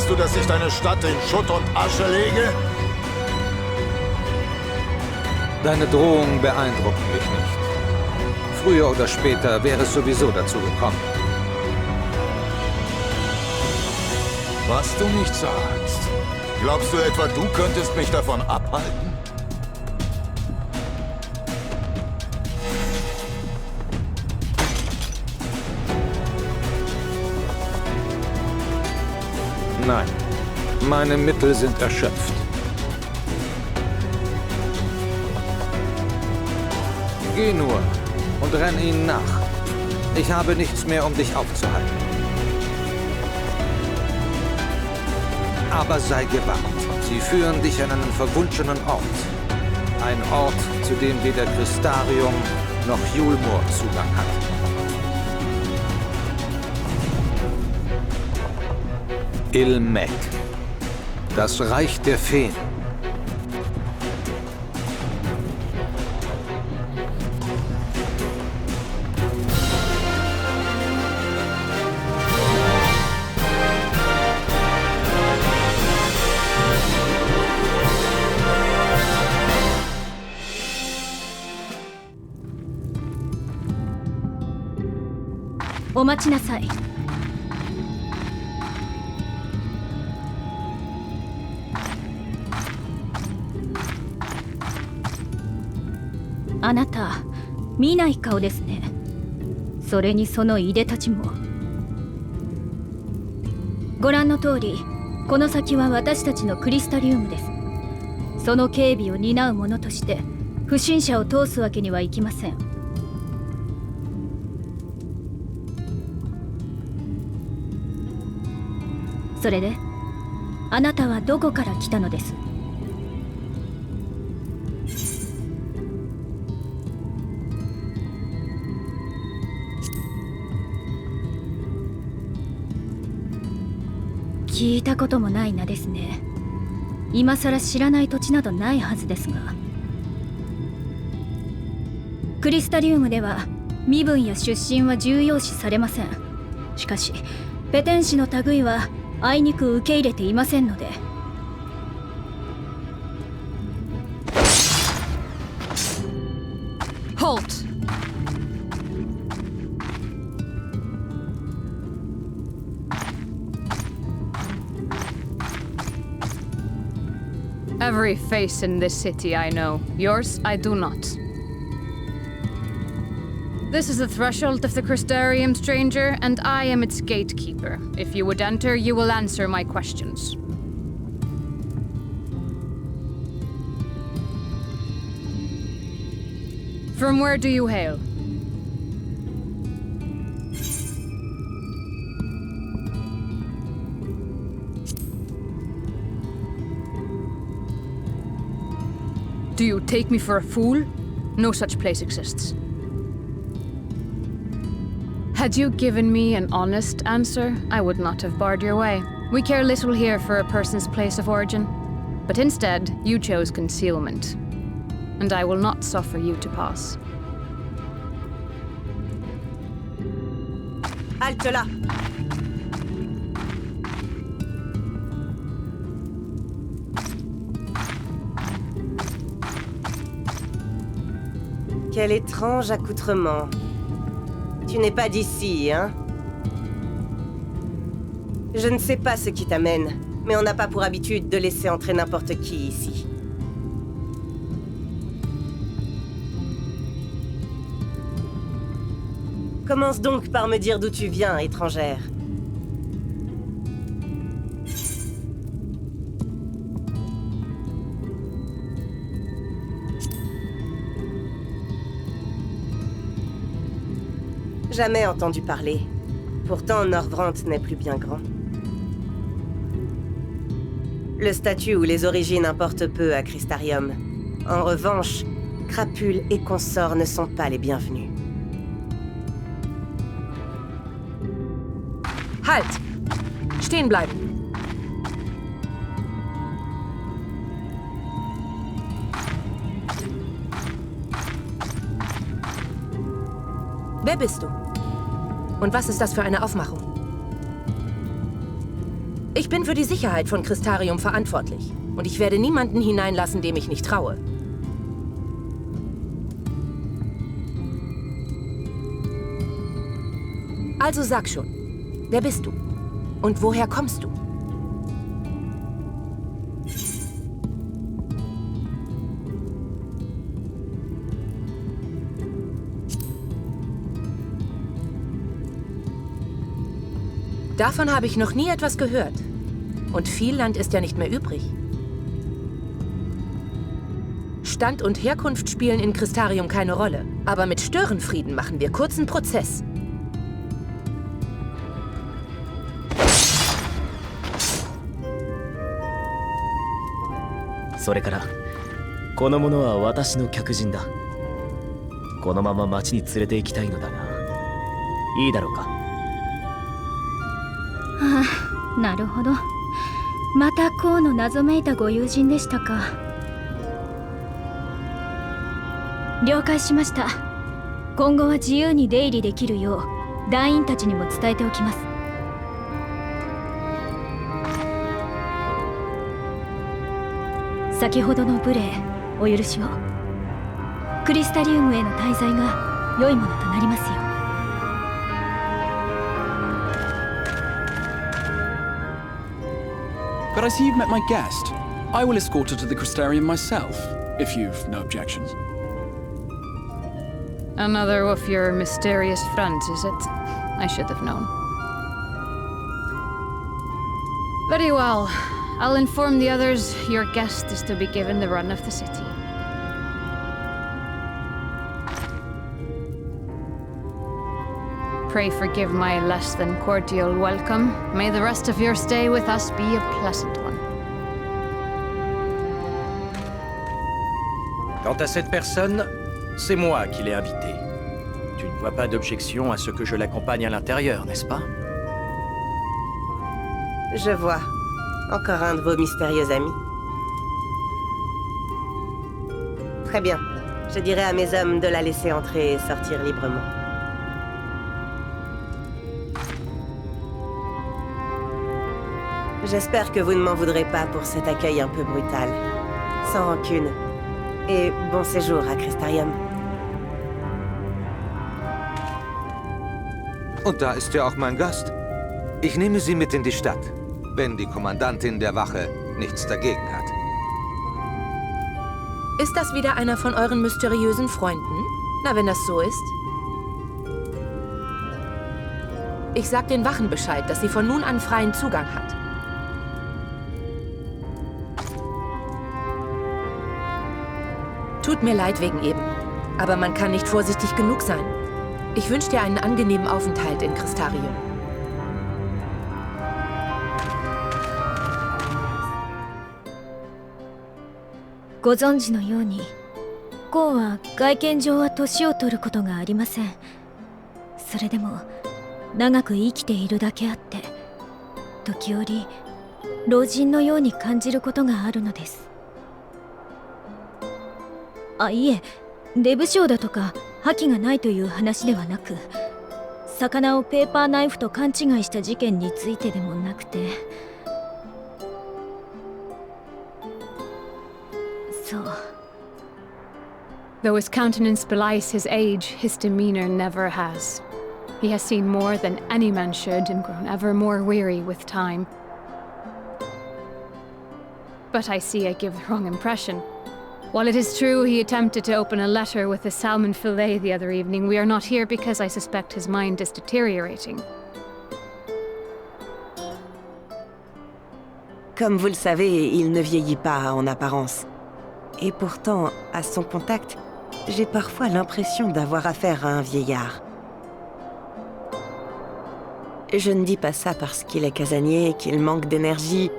Willst du, dass ich deine Stadt in Schutt und Asche lege? Deine Drohungen beeindrucken mich nicht. Früher oder später wäre es sowieso dazu gekommen. Was du nicht sagst. Glaubst du etwa, du könntest mich davon abhalten? Nein, meine Mittel sind erschöpft. Geh nur und renn ihnen nach. Ich habe nichts mehr, um dich aufzuhalten. Aber sei gewarnt. Sie führen dich an einen verwunschenen Ort. Ein Ort, zu dem weder Crystarium noch Yulmor Zugang hat. Ilmek. Das Reich der Feen. O machi nasai. Anata, 見ない顔ですね。それにそのいでたちも。ご覧の通り、この先は私たちのクリスタリウムです。その警備を担う者として、不審者を通すわけにはいきません。それで、あなたはどこから来たのです？聞いたこともない名ですね。今さら知らない土地などないはずですが。クリスタリウムでは身分や出身は重要視されません。しかしペテン師の類はあいにく受け入れていませんので。Halt! Every face in this city I know. Yours, I do not. This is the threshold of the Crystarium, stranger, and I am its gatekeeper. If you would enter, you will answer my questions. From where do you hail? Do you take me for a fool? No such place exists. Had you given me an honest answer, I would not have barred your way. We care little here for a person's place of origin. But instead, you chose concealment. And I will not suffer you to pass. Halte là! Quel étrange accoutrement. Tu n'es pas d'ici, hein? Je ne sais pas ce qui t'amène, mais on n'a pas pour habitude de laisser entrer n'importe qui ici. Commence donc par me dire d'où tu viens, étrangère. Jamais entendu parler. Pourtant, Norvrant n'est plus bien grand. Le statut ou les origines importent peu à Crystarium. En revanche, Crapules et consorts ne sont pas les bienvenus. Halt! Stehen bleiben! Wer bist du? Und was ist das für eine Aufmachung? Ich bin für die Sicherheit von Crystarium verantwortlich. Und ich werde niemanden hineinlassen, dem ich nicht traue. Also sag schon, wer bist du? Und woher kommst du? Davon habe ich noch nie etwas gehört. Und viel Land ist ja nicht mehr übrig. Stand und Herkunft spielen in Crystarium keine Rolle. Aber mit Störenfrieden machen wir kurzen Prozess. それからこの者は私の客人だ。このまま町に連れて行きたいのだが、いいだろうか。はあ、なるほど。また河の謎めいたご友人でしたか。了解しました。今後は自由に出入りできるよう団員たちにも伝えておきます。先ほどの無礼お許しを。クリスタリウムへの滞在が良いものとなりますよ。But I see you've met my guest. I will escort her to the Crystarium myself, if you've no objections. Another of your mysterious fronts, is it? I should have known. Very well. I'll inform the others your guest is to be given the run of the city. Pray forgive my less than cordial welcome. May the rest of your stay with us be a pleasant one. Quant à cette personne, c'est moi qui l'ai invitée. Tu ne vois pas d'objection à ce que je l'accompagne à l'intérieur, n'est-ce pas? Je vois. Encore un de vos mystérieux amis. Très bien. Je dirai à mes hommes de la laisser entrer et sortir librement. J'espère que vous ne m'en voudrez pas pour cet accueil un peu brutal. Sans rancune. Et bon séjour à Crystarium. Und da ist ja auch mein Gast. Ich nehme Sie mit in die Stadt, wenn die Kommandantin der Wache nichts dagegen hat. Ist das wieder einer von euren mysteriösen Freunden? Na, wenn das so ist. Ich sag den Wachen Bescheid, dass sie von nun an freien Zugang hat. Tut mir leid wegen eben, aber man kann nicht vorsichtig genug sein. Ich wünsche dir einen angenehmen Aufenthalt in Crystarium.ご存知のように、コウは外見上は年を取ることがありません。それでも長く生きているだけあって、時折老人のように感じることがあるのです。あ、いえ、デブ症だとか覇気がないという話ではなく、魚をペーパーナイフと勘違いした事件についてでもなくて。そう。Though his countenance belies his age, his demeanor never has. He has seen more than any man should and grown ever more weary with time. But I see I give the wrong impression. While it is true he attempted to open a letter with a salmon fillet the other evening, we are not here because I suspect his mind is deteriorating. Comme vous le savez, il ne vieillit pas en apparence. Et pourtant, à son contact, j'ai parfois l'impression d'avoir affaire à un vieillard. Je ne dis pas ça parce qu'il est casanier, qu'il manque d'énergie,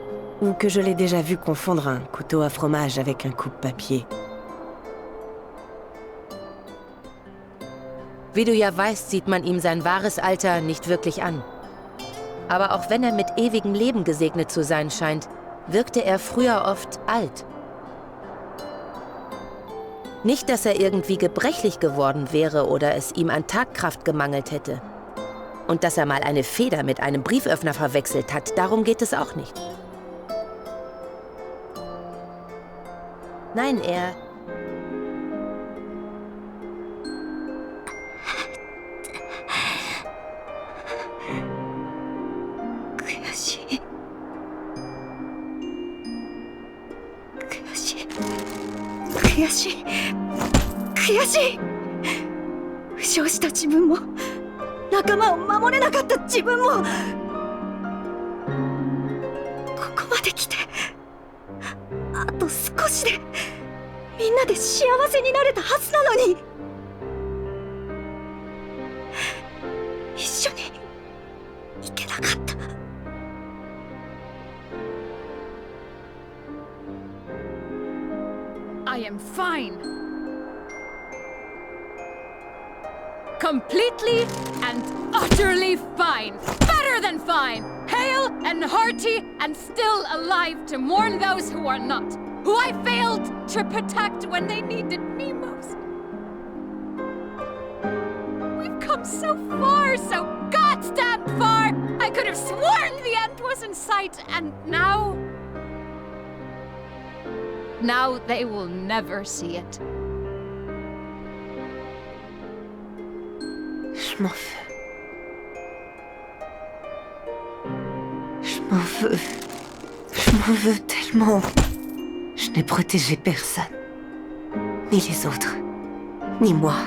ou que je l'ai déjà vu confondre un couteau à fromage avec un coupe-papier. Wie du ja weißt, sieht man ihm sein wahres Alter nicht wirklich an. Aber auch wenn er mit ewigem Leben gesegnet zu sein scheint, wirkte er früher oft alt. Nicht, dass er irgendwie gebrechlich geworden wäre oder es ihm an Tagkraft gemangelt hätte. Und dass er mal eine Feder mit einem Brieföffner verwechselt hat, darum geht es auch nicht. Nein, er... I am fine. Completely and utterly fine. Better than fine. Hale and hearty and still alive to mourn those who are not. Who I failed to protect when they needed me most. We've come so far, so goddamn far. I could have sworn the end was in sight, and now... Now they will never see it. Je m'en veux. Je m'en veux. Je m'en veux tellement. Je n'ai protégé personne. Ni les autres. Ni moi.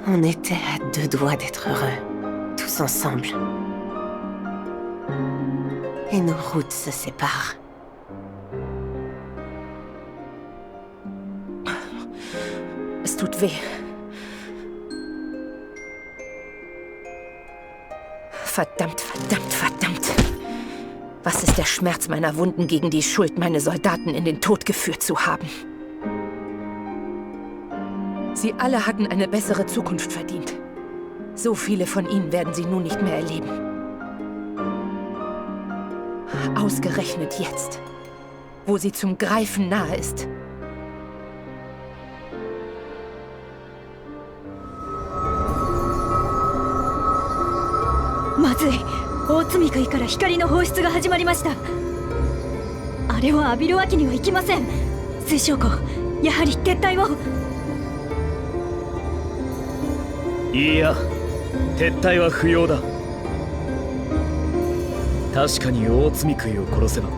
On était à 2 doigts d'être heureux. Tous ensemble. Et nos routes se séparent. Es tut weh. Verdammt, verdammt, verdammt. Was ist der Schmerz meiner Wunden gegen die Schuld, meine Soldaten in den Tod geführt zu haben? Sie alle hatten eine bessere Zukunft verdient. So viele von ihnen werden sie nun nicht mehr erleben. Ausgerechnet jetzt, wo sie zum Greifen nahe ist.まずい。大積海から光の放出が始まりました。あれを浴びるわけにはいきません。水晶湖、やはり撤退を。いや、撤退は不要だ。確かに大積海を殺せば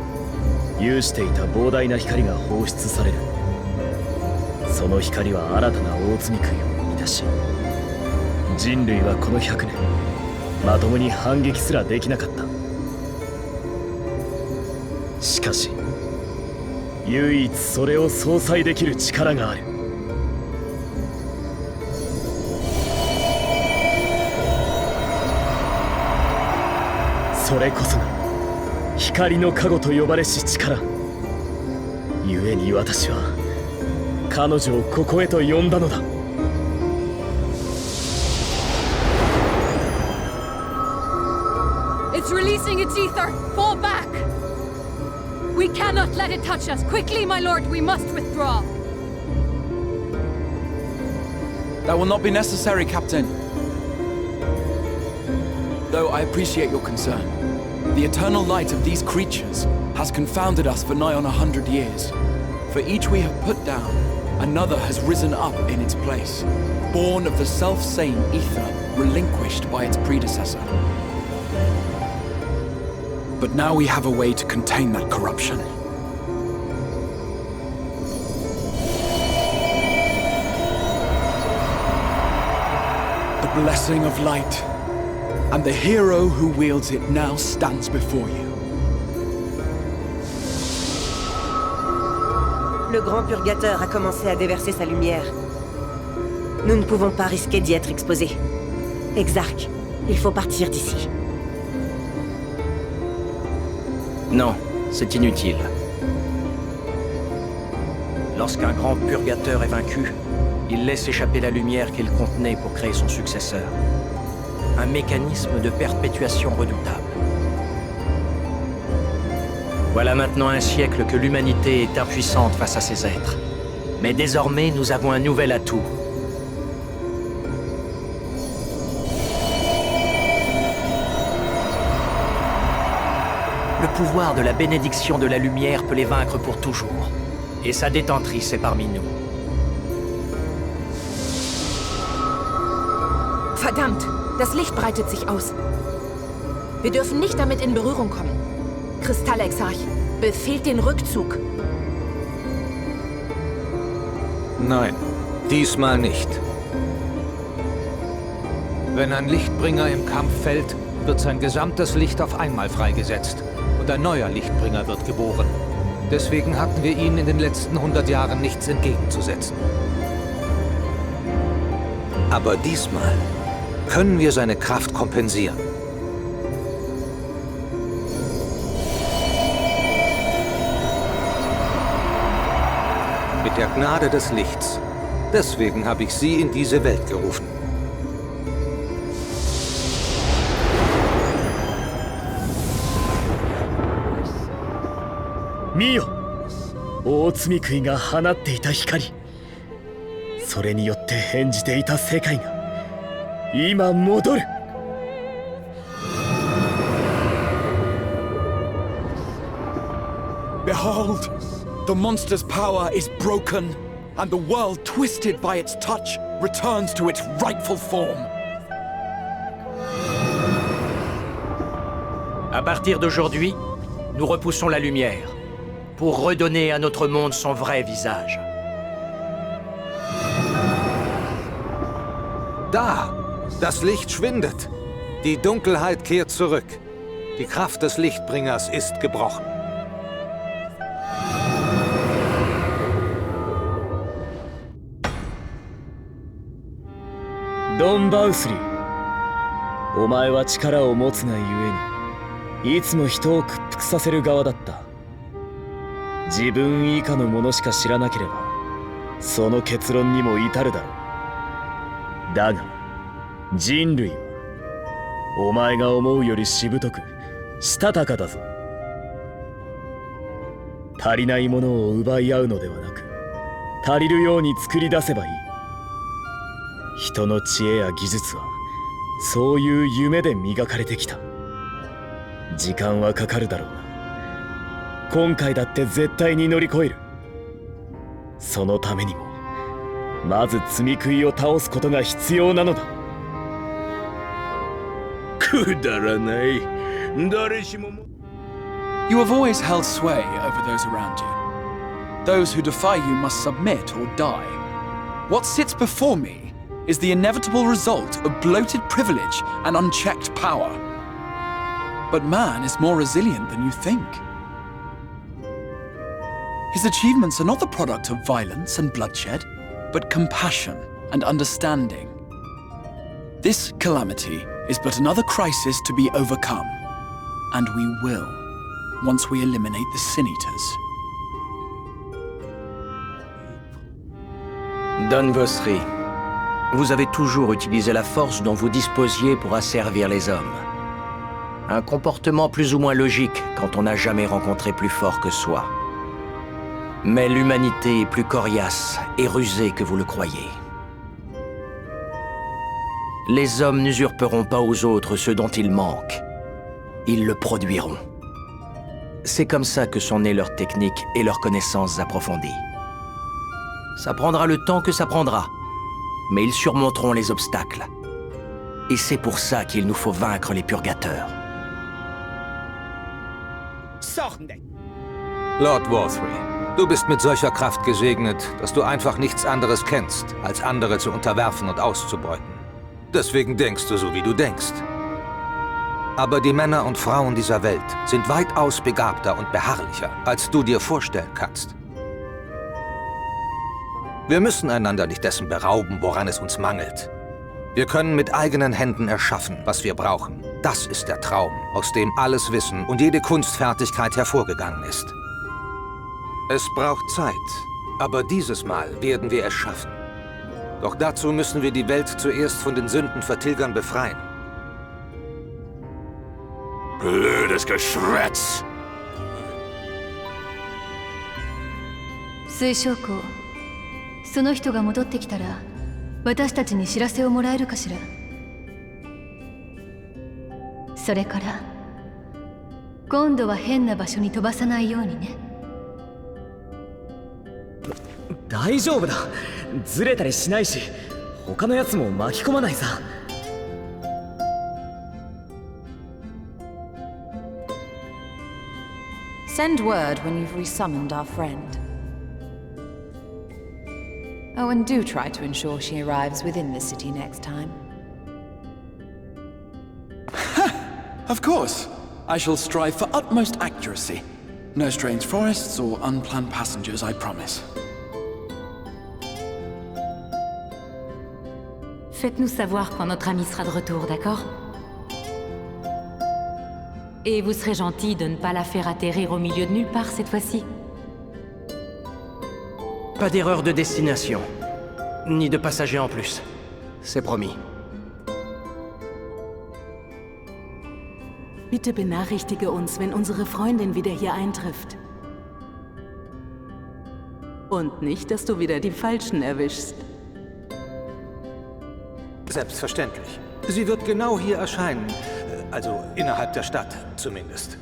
有していた膨大な光が放出される。その光は新たな大積海を生み出し、人類はこの100年まともに反撃すらできなかった。しかし唯一それを相殺できる力がある。それこそが光の加護と呼ばれし力。故に私は彼女をここへと呼んだのだ。It's releasing its ether! Fall back! We cannot let it touch us! Quickly, my lord, we must withdraw! That will not be necessary, Captain. Though I appreciate your concern. The eternal light of these creatures has confounded us for nigh on 100 years. For each we have put down, another has risen up in its place, born of the self-same ether relinquished by its predecessor. But now we have a way to contain that corruption. The blessing of light, and the hero who wields it now stands before you. Le grand purgateur a commencé à déverser sa lumière. Nous ne pouvons pas risquer d'y être exposés. Exarch, il faut partir d'ici. Non, c'est inutile. Lorsqu'un grand purgateur est vaincu, il laisse échapper la lumière qu'il contenait pour créer son successeur. Un mécanisme de perpétuation redoutable. Voilà maintenant un siècle que l'humanité est impuissante face à ces êtres. Mais désormais, nous avons un nouvel atout. pouvoir de la bénédiction de la lumière peut les vaincre pour toujours. Et sa détentrice est parmi nous. Verdammt! Das Licht breitet sich aus. Wir dürfen nicht damit in Berührung kommen. Kristallexarch, befehlt den Rückzug. Nein, diesmal nicht. Wenn ein Lichtbringer im Kampf fällt, wird sein gesamtes Licht auf einmal freigesetzt. Und ein neuer Lichtbringer wird geboren. Deswegen hatten wir ihnen in den letzten 100 Jahren nichts entgegenzusetzen. Aber diesmal können wir seine Kraft kompensieren. Mit der Gnade des Lichts. Deswegen habe ich Sie in diese Welt gerufen. Mio! 大罪杭が放っていた光。それによって変じていた世界が今戻る。Behold! The monster's power is broken, and the world, twisted by its touch, returns to its rightful form. À partir d'aujourd'hui, nous repoussons la lumière pour redonner à notre monde son vrai visage. Da! Das Licht schwindet. Die Dunkelheit kehrt zurück. Die Kraft des Lichtbringers ist gebrochen. Don Bausri、お前は力を持つがゆえにいつも人を屈服させる側だった。自分以下のものしか知らなければその結論にも至るだろう。だが人類はお前が思うよりしぶとくしたたかだぞ。足りないものを奪い合うのではなく、足りるように作り出せばいい。人の知恵や技術はそういう夢で磨かれてきた。時間はかかるだろうな。今回だって絶対に乗り越える。そのためにもまず罪食いを倒すことが必要なのだ。くだらない。誰しも。 You have always held sway over those around you. Those who defy you must submit or die. What sits before me is the inevitable result of bloated privilege and unchecked power. But man is more resilient than you think. His achievements are not the product of violence and bloodshed, but compassion and understanding. This calamity is but another crisis to be overcome, and we will, once we eliminate the Sin Eaters. Don Vosri, vous avez toujours utilisé la force dont vous disposiez pour asservir les hommes. Un comportement plus ou moins logique quand on n'a jamais rencontré plus fort que soi. Mais l'humanité est plus coriace et rusée que vous le croyez. Les hommes n'usurperont pas aux autres ce dont ils manquent. Ils le produiront. C'est comme ça que sont nées leurs techniques et leurs connaissances approfondies. Ça prendra le temps que ça prendra, mais ils surmonteront les obstacles. Et c'est pour ça qu'il nous faut vaincre les purgateurs. Lord Worthry, du bist mit solcher Kraft gesegnet, dass du einfach nichts anderes kennst, als andere zu unterwerfen und auszubeuten. Deswegen denkst du so, wie du denkst. Aber die Männer und Frauen dieser Welt sind weitaus begabter und beharrlicher, als du dir vorstellen kannst. Wir müssen einander nicht dessen berauben, woran es uns mangelt. Wir können mit eigenen Händen erschaffen, was wir brauchen. Das ist der Traum, aus dem alles Wissen und jede Kunstfertigkeit hervorgegangen ist. Es braucht Zeit, aber dieses Mal werden wir es schaffen. Doch dazu müssen wir die Welt zuerst von den Sündenvertilgern befreien. Blödes Geschwätz! 水晶校、その人が戻ってきたら私たちに知らせをもらえるかしら。それから今度は変な場所に飛ばさないようにね。大丈夫だ。ずれたりしないし、他のやつも巻き込まないさ。Send word when you've resummoned our friend. Oh, and do try to ensure she arrives within the city next time. Of course. I shall strive for utmost accuracy. No strange forests or unplanned passengers, I promise. Faites-nous savoir quand notre ami sera de retour, d'accord? Et vous serez gentil de ne pas la faire atterrir au milieu de nulle part cette fois-ci. Pas d'erreur de destination. Ni de passagers en plus. C'est promis. Bitte benachrichtige uns, wenn unsere Freundin wieder hier eintrifft. Und nicht, dass du wieder die Falschen erwischst. Selbstverständlich. Sie wird genau hier erscheinen. Also innerhalb der Stadt zumindest.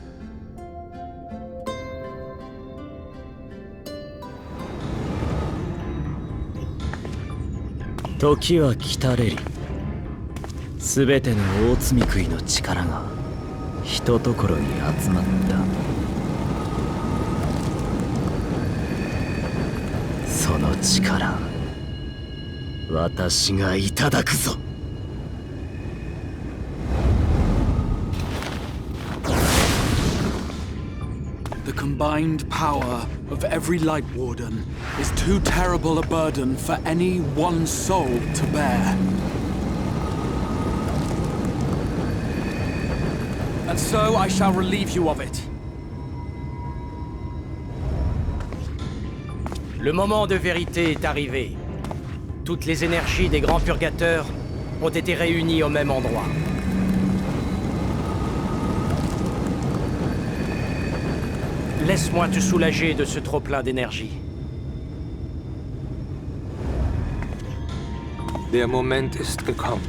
Toki wa kitareri. すべての大積み食いの力がひとところに集まった。その力、私がいただくぞ。The combined power of every Light Warden is too terrible a burden for any one soul to bear. And so I shall relieve you of it. Le moment de vérité est arrivé. Toutes les énergies des grands purgateurs ont été réunies au même endroit. Laisse-moi te soulager de ce trop-plein d'énergie. Der Moment ist gekommen.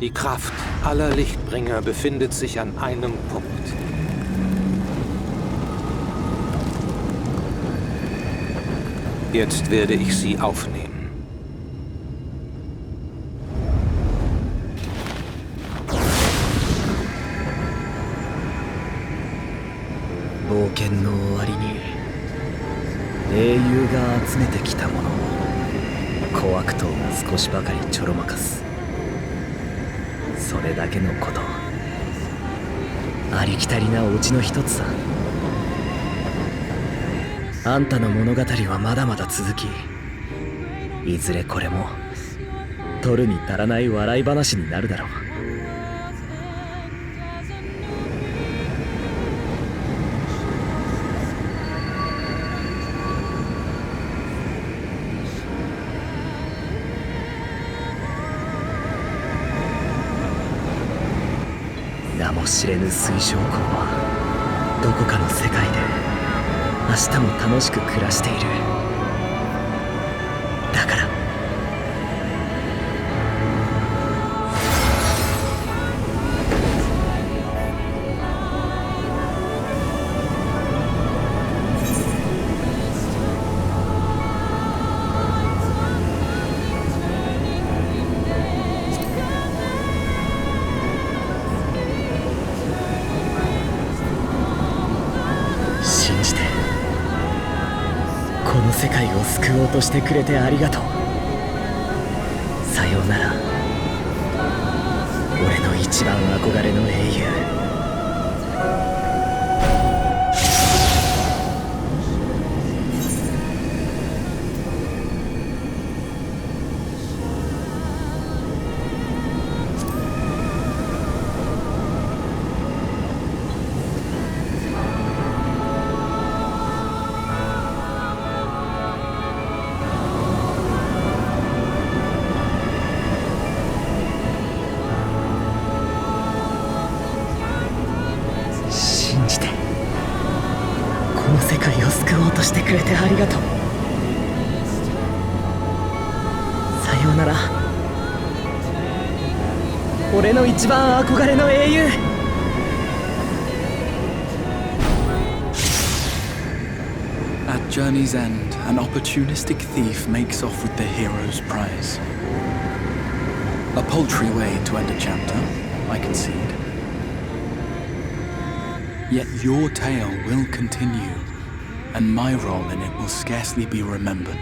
Die Kraft aller Lichtbringer befindet sich an einem Punkt. Jetzt werde ich sie aufnehmen. Bokenの終わりに英雄が集めてきたものを小悪党が少しばかりちょろまかす。それだけのこと。ありきたりなオチの一つさ。あんたの物語はまだまだ続き、いずれこれも取るに足らない笑い話になるだろう。名も知れぬ水晶鉱はどこかの世界で明日も楽しく暮らしている。だから世界を救おうとしてくれてありがとう。さようなら、俺の一番憧れの英雄。世界を救おうとしてくれてありがとう。さようなら、俺の一番憧れの英雄。journey's end, an opportunistic thief makes off with the hero's prize. A paltry way to end a chapter, I concede. Yet your tale will continue, and my role in it will scarcely be remembered.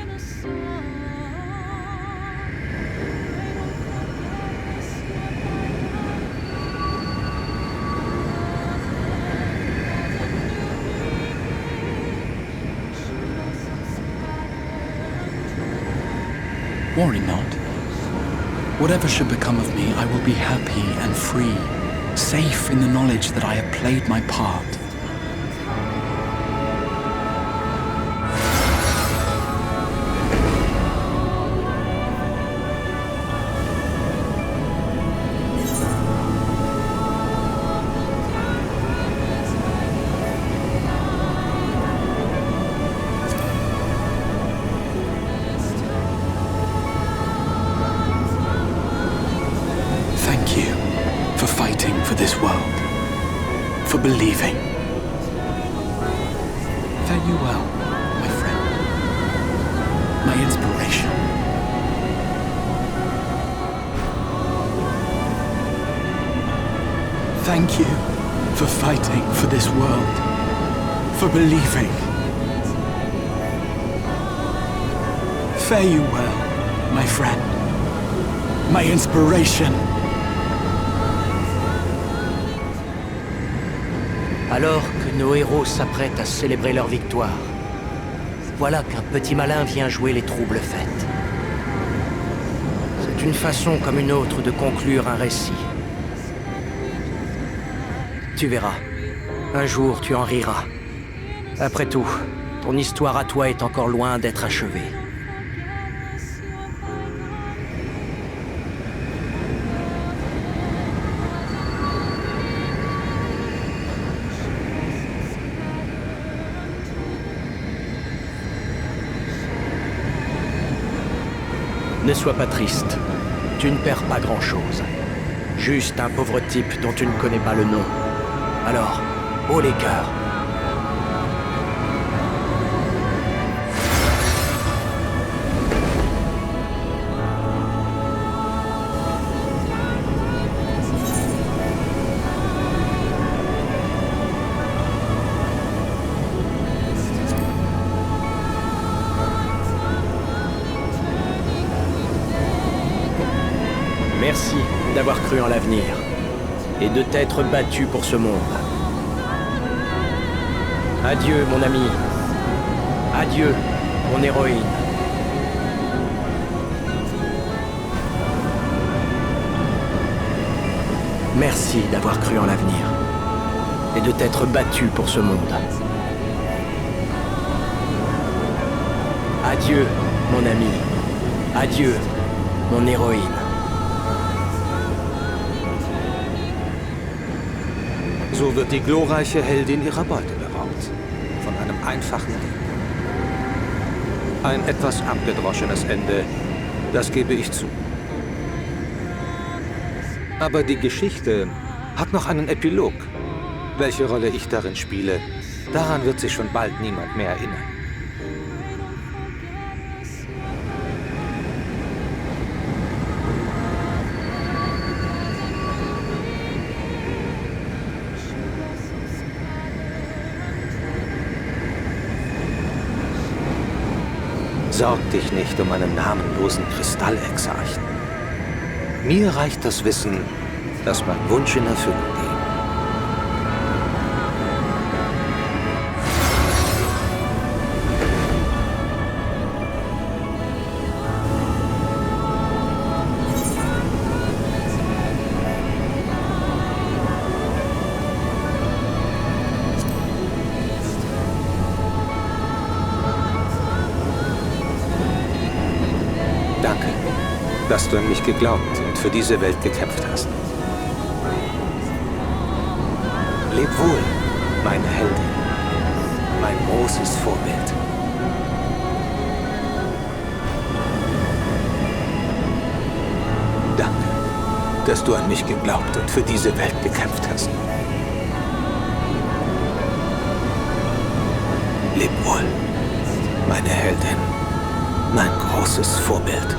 Worry not. Whatever should become of me, I will be happy and free, safe in the knowledge that I have played my part. Thank you for fighting for this world, for believing. Fare you well, my friend, my inspiration. Thank you for fighting for this world, for believing. Fare you well, my friend, my inspiration. Alors que nos héros s'apprêtent à célébrer leur victoire, voilà qu'un petit malin vient jouer les troubles fêtes. C'est une façon comme une autre de conclure un récit. Tu verras, un jour tu en riras. Après tout, ton histoire à toi est encore loin d'être achevée. Ne sois pas triste. Tu ne perds pas grand-chose. Juste un pauvre type dont tu ne connais pas le nom. Alors, haut les cœurs. Merci d'avoir cru en l'avenir et de t'être battu pour ce monde. Adieu, mon ami. Adieu, mon héroïne. Merci d'avoir cru en l'avenir et de t'être battu pour ce monde. Adieu, mon ami. Adieu, mon héroïne. So wird die glorreiche Heldin ihrer Beute beraubt. Von einem einfachen Dieb. Ein etwas abgedroschenes Ende, das gebe ich zu. Aber die Geschichte hat noch einen Epilog. Welche Rolle ich darin spiele, daran wird sich schon bald niemand mehr erinnern. Sorg dich nicht um einen namenlosen Kristallexarchen. Mir reicht das Wissen, dass mein Wunsch in Erfüllung ging. Danke, dass du an mich geglaubt und für diese Welt gekämpft hast. Leb wohl, meine Heldin, mein großes Vorbild. Danke, dass du an mich geglaubt und für diese Welt gekämpft hast. Leb wohl. Meine Heldin. Mein großes Vorbild.